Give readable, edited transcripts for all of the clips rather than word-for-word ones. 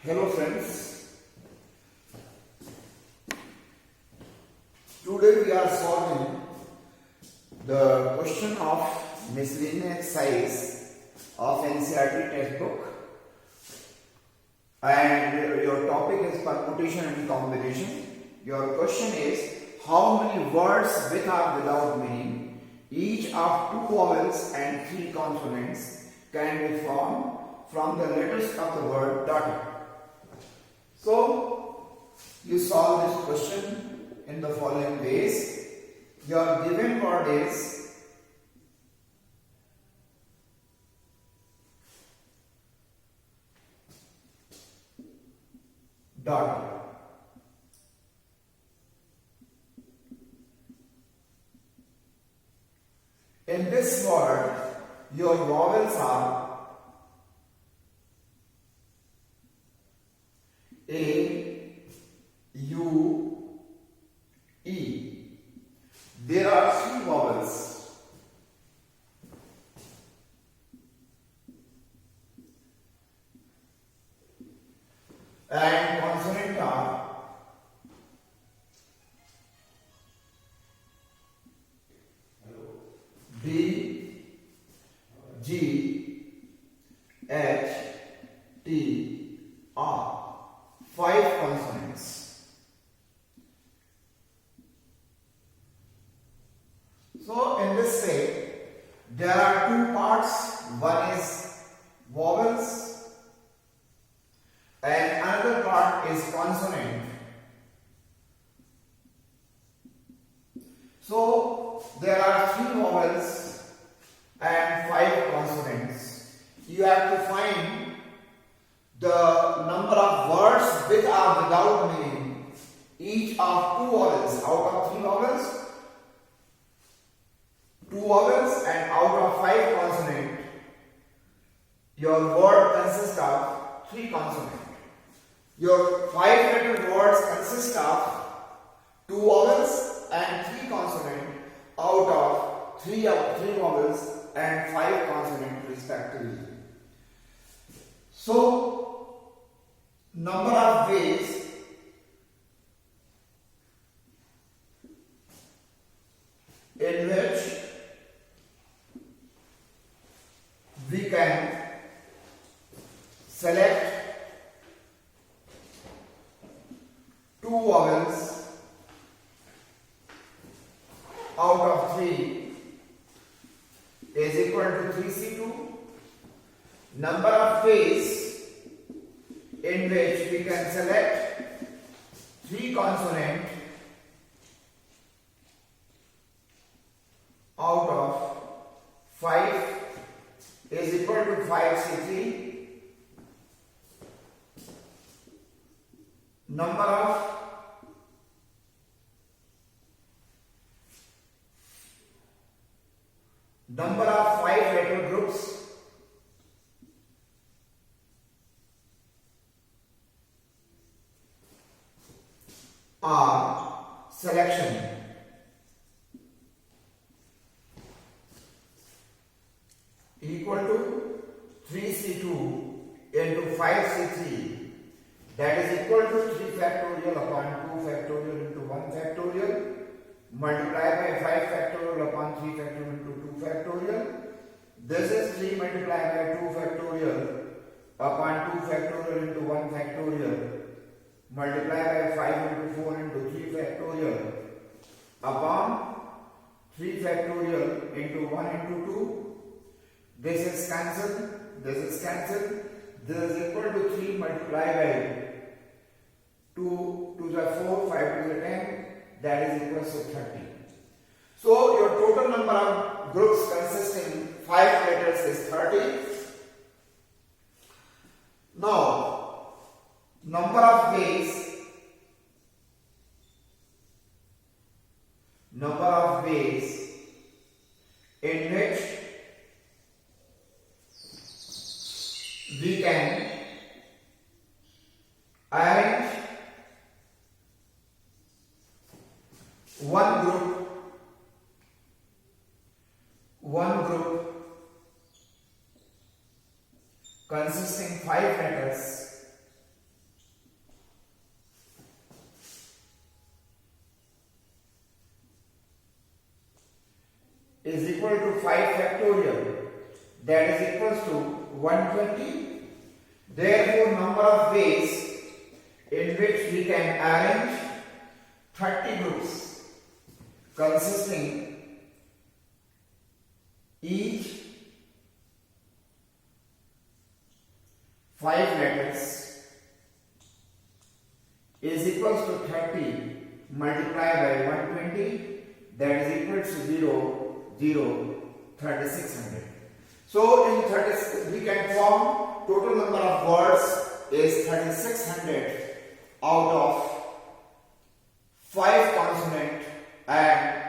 Hello friends, today we are solving the question of miscellaneous exercise of NCERT textbook, and your topic is permutation and combination. Your question is, how many words with or without meaning, each of 2 vowels and 3 consonants, can be formed from the letters of the word daughter? So, you solve this question in the following ways. Your given word is daughter. In this word, your vowels are A, U, E. There are 3 vowels. And consonant are B, G, H, T, R. 5 consonants. So in this way, there are 2 parts. One is vowels and another part is consonant. So there are 3 vowels and 5 consonants. You have to find the number of words with or without meaning, each of 2 vowels. Out of 3 vowels, 2 vowels, and out of 5 consonants, your word consists of 3 consonants. Your 5-letter words consist of 2 vowels and 3 consonants out of 3 vowels and 5 consonants respectively. So, number of ways in which we can select 2 vowels out of 3 is equal to 3C2. Number of ways in which we can select 3 consonants out of 5 is equal to 5C3. Number of Number of 5-letter groups are selection. Equal to 3C2 into 5C3, that is equal to 3 factorial upon 2 factorial into 1 factorial, multiplied by 5 factorial upon 3 factorial into 2 factorial. This is 3 multiplied by 2 factorial upon 2 factorial into 1 factorial, multiplied by 5 into 4 into 3 factorial upon 3 factorial into 1 into 2. This is cancelled, this is cancelled. This is equal to 3 multiplied by 2 to the 4, 5 to the 10, that is equal to 30. So your total number of groups consisting 5 letters is 30. Now, number of ways in which we can arrange one group consisting 5 letters 5 factorial, that is equals to 120. Therefore, number of ways in which we can arrange 30 groups consisting each 5 letters is equals to 30 multiplied by 120, that is equal to 3600. So in 36 we can form total number of words is 3600 out of 5 consonant and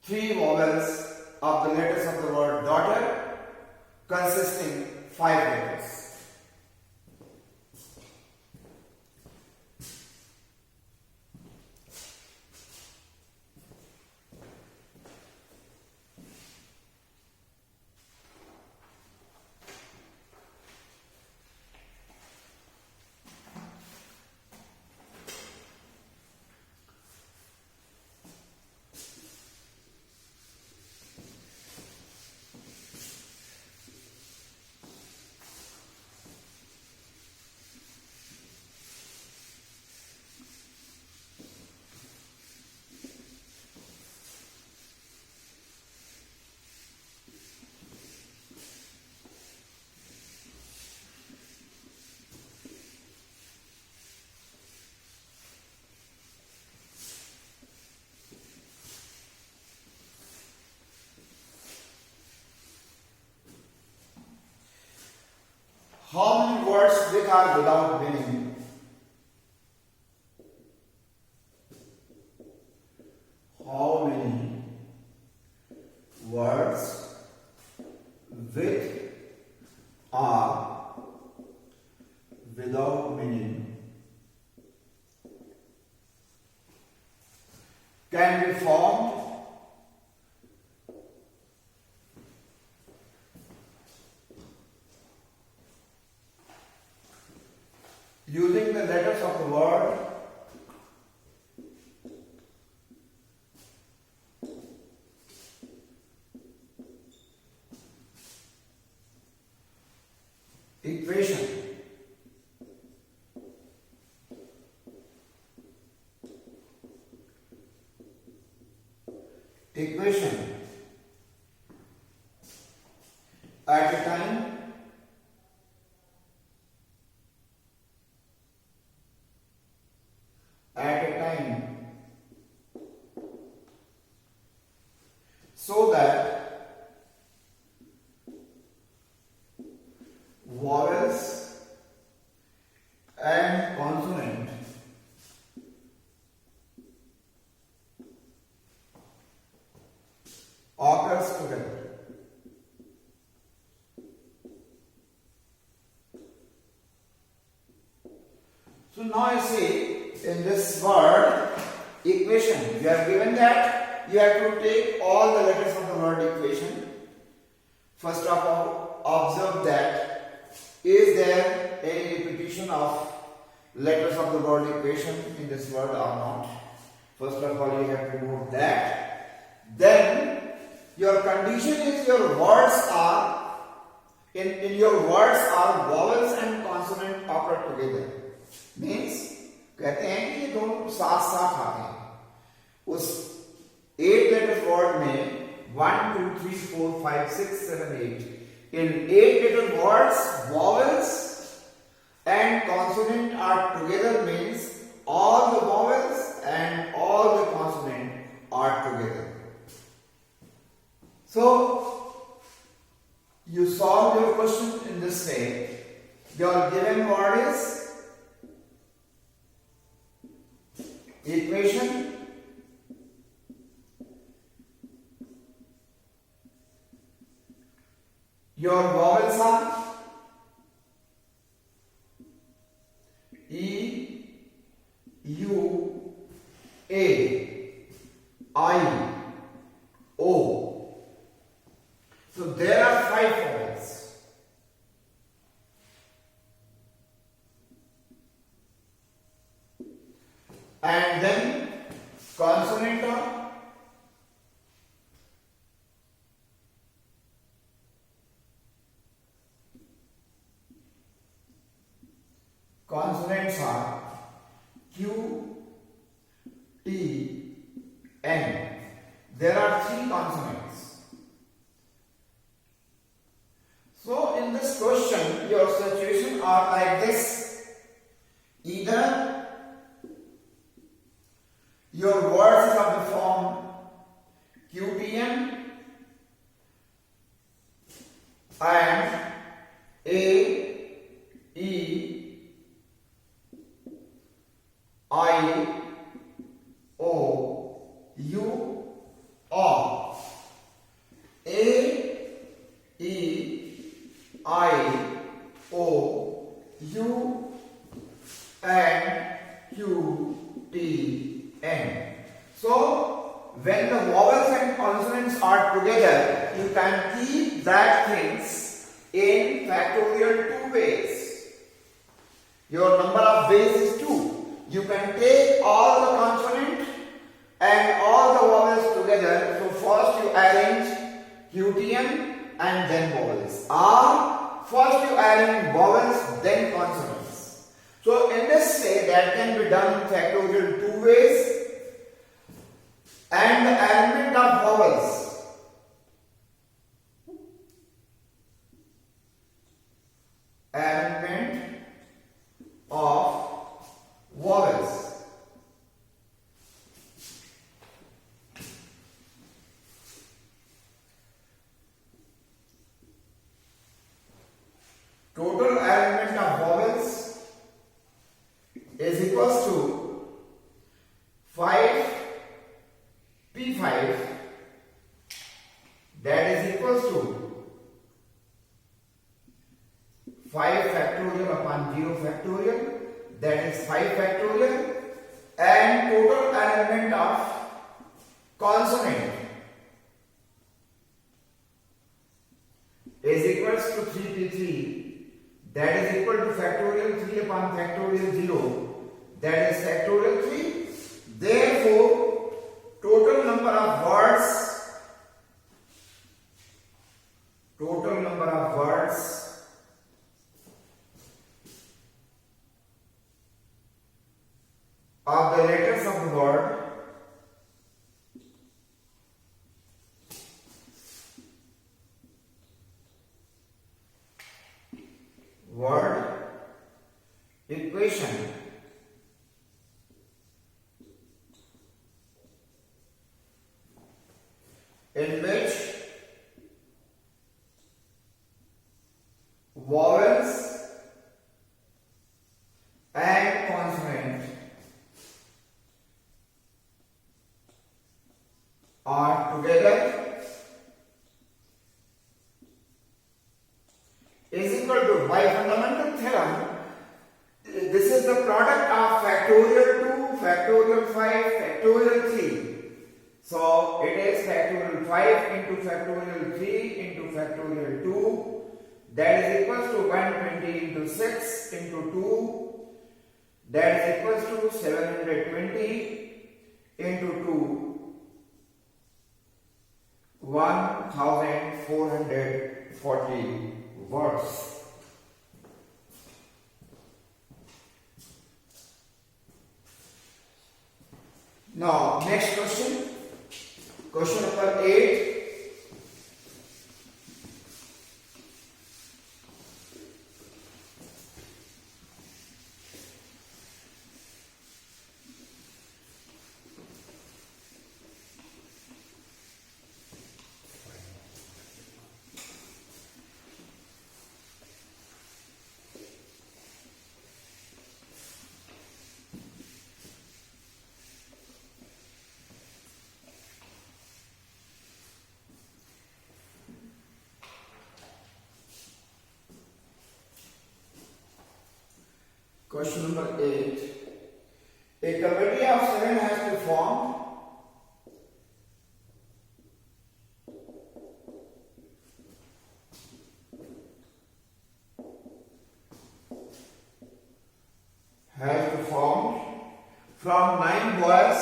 3 vowels of the letters of the word daughter, consisting 5 letters. How many words which are without meaning? How many words which are without meaning can be formed using the letters of the word equation. Equation at a time so that vowels and consonant occurs together. So now you see in this word equation, you are given that you have to take all the letters of the word equation. First of all, observe that is there any repetition of letters of the word equation in this word or not. First of all, you have to note that. Then your condition is your words are in your words are vowels and consonant occur together. Means कहते हैं कि ये दोनों साथ साथ आते हैं। उस 8 letter word में 1, 2, 3, 4, 5, 6, 7, 8 in 8 letter words vowels and consonant are together means all the vowels and all the consonant are together. So you solve your question in this way. Your given word is equation your vowels are E, U, A, I, O. So there are 5 vowels. And then consonant are and A, E, I, O, U, O. A, E, I, O, U, and Q, T, N. So, when the vowels and consonants are together, you can keep that things in factorial 2 ways. Your number of ways is 2. You can take all the consonants and all the vowels together. So first you arrange QTN and then vowels. Or first you arrange vowels then consonants. So in this way that can be done in factorial 2 ways. And the arrangement of vowels. Arrangement of vowels. Total arrangement of vowels is equals to 5 P5, that is equals to 5 factorial upon 0 factorial, that is 5 factorial, and total arrangement of consonant is equals to 3P3, that is equal to factorial 3 upon factorial 0, that is factorial 3. Therefore, total number of words of the letters of the word equation in which vowels and consonants are together is equal to, by fundamental theorem, this is the product of factorial 2, factorial 5, factorial 3. So it is factorial 5 into factorial 3 into factorial 2, that is equals to 120 into 6 into 2, that is equals to 720 into 2, 1440 words. Now next question, question number 8. Question number 8. A committee of 7 has to form from 9 boys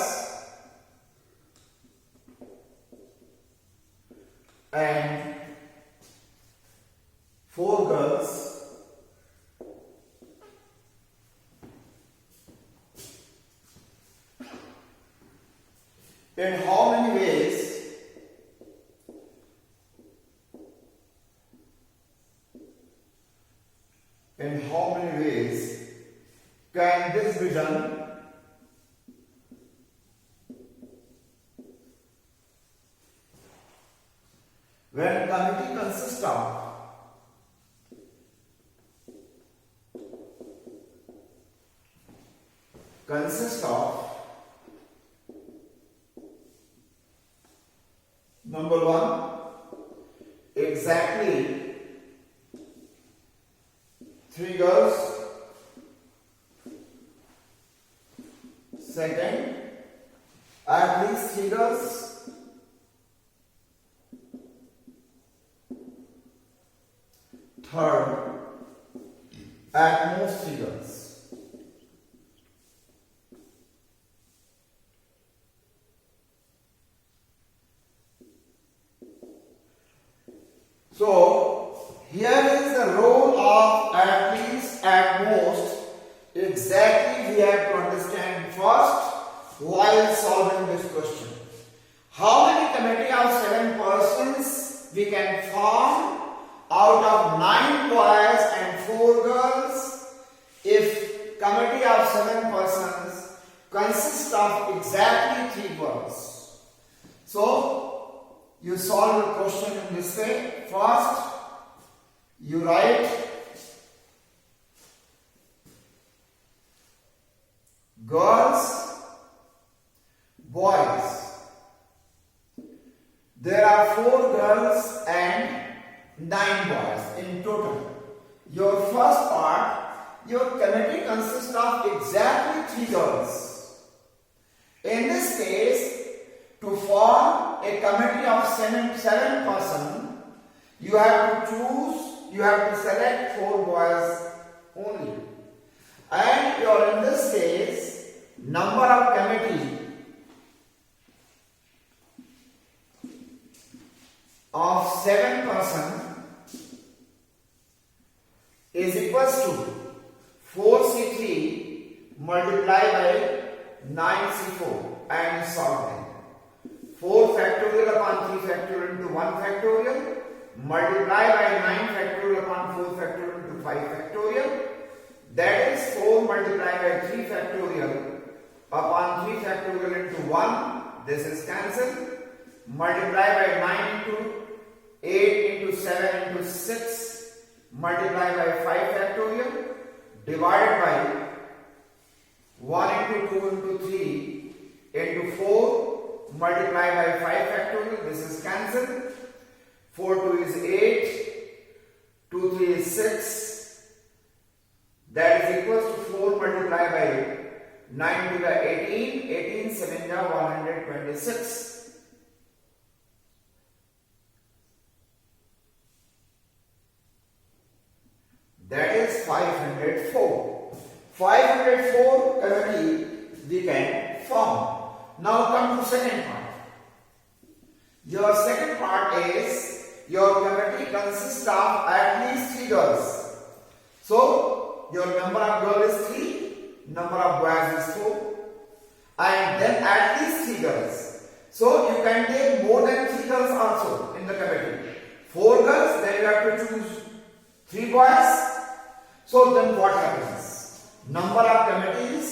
and 4 girls. In how many ways can this be done? When committee consists of consists of number one, exactly 3 girls. Second, at least 3 girls. Third, at most 3 girls. So, here is the role of at least, at most. Exactly we have to understand first while solving this question. How many committee of 7 persons we can form out of 9 boys and 4 girls if committee of 7 persons consists of exactly 3 girls? So, you solve the question in this way. First, you write girls, boys. There are 4 girls and 9 boys in total. Your first part, your committee consists of exactly 3 girls. In this case, to form a committee of 7 persons, you have to select 4 boys only. And in this case, number of committee of 7 persons is equals to 4C3 multiplied by 9C4 and solve them. 4 factorial upon 3 factorial into 1 factorial multiplied by 9 factorial upon 4 factorial into 5 factorial. That is 4 multiplied by 3 factorial upon 3 factorial into 1. This is cancelled. Multiplied by 9 into 8 into 7 into 6 multiplied by 5 factorial divided by 1 into 2 into 3 into 4 multiplied by 5 factorial. This is cancelled. 4 2 is 8, 2 3 is 6. That is equals to 4 multiplied by 9 to the 18, 18 7 is 126. That is 504. 504 committee we can form. Now come to second part. Your second part is your committee consists of at least 3 girls. So your number of girls is 3, number of boys is 4, and then at least 3 girls. So you can take more than 3 girls also in the committee. 4 girls, then you have to choose 3 boys. So then what happens? Number of committees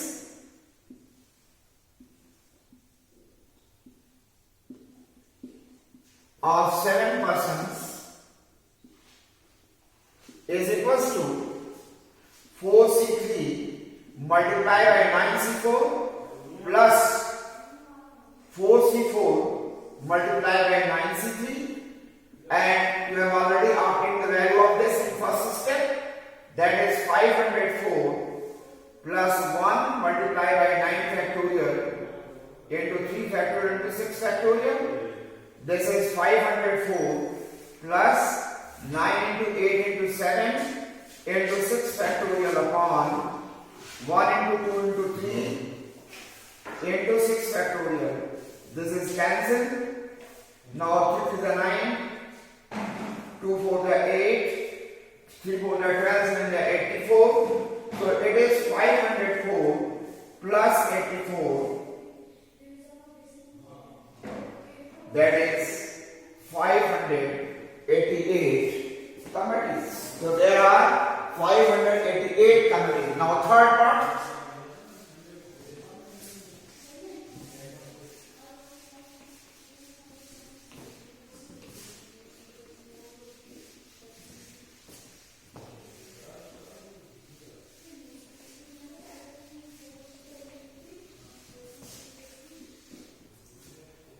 of 7 persons is equals to 4C3 multiplied by 9C4 plus 4C4 multiplied by 9C3, and you have already obtained the value of this in first step. That is 504 plus 1 multiplied by 9 factorial into 3 factorial into 6 factorial. This is 504 plus 9 into 8 into 7 into 6 factorial upon 1 into 2 into 3 into 6 factorial. This is cancelled. Now 3 to the 9, 2 4 the 8, 3 4 the 12 and the 84. So it is 504 plus 84. That is 588 committees. So there are 588 committees. Now third part.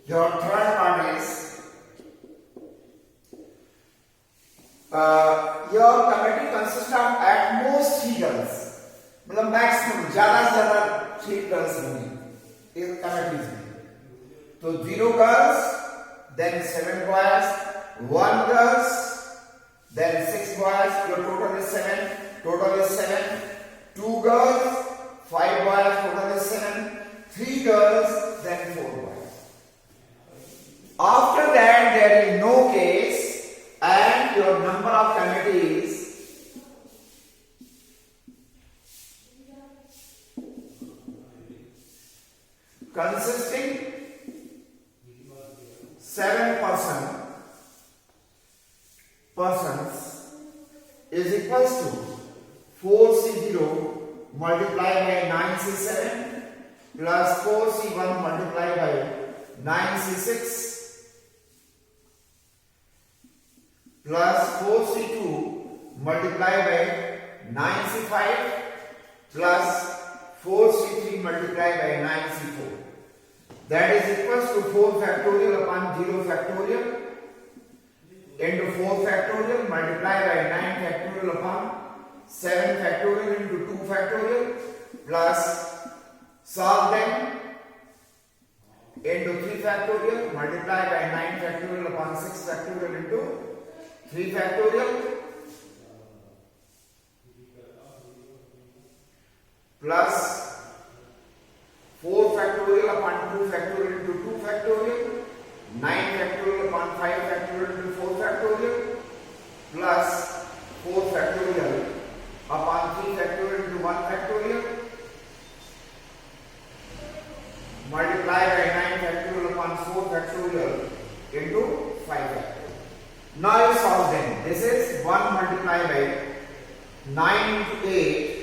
Your third part is your committee consists of at most 3 girls. मतलब maximum ज्यादा से ज्यादा 3 girls होंगी इस committees में. तो 0 girls, then 7 boys, 1 girls, then 6 boys. Your total is 7. Total is 7. 2 girls, 5 boys. Total is 7. 3 girls, then 4 boys. After that, there is no case, and your number of committees consisting 7 persons is equals to 4C0 multiplied by 9C7 plus 4C1 multiplied by 9C6 plus 4C2 multiplied by 9C5 plus 4C3 multiplied by 9C4. That is equals to 4 factorial upon 0 factorial into 4 factorial multiplied by 9 factorial upon 7 factorial into 2 factorial plus solve them into 3 factorial multiplied by 9 factorial upon 6 factorial into 3 factorial plus 4 factorial upon 2 factorial into 2 factorial, 9 factorial upon 5 factorial into 4 factorial plus 4 factorial upon 3 factorial into 1 factorial multiplied by 9 factorial upon 4 factorial into 5 factorial. Now you solve them. This is 1 multiplied by 9 into 8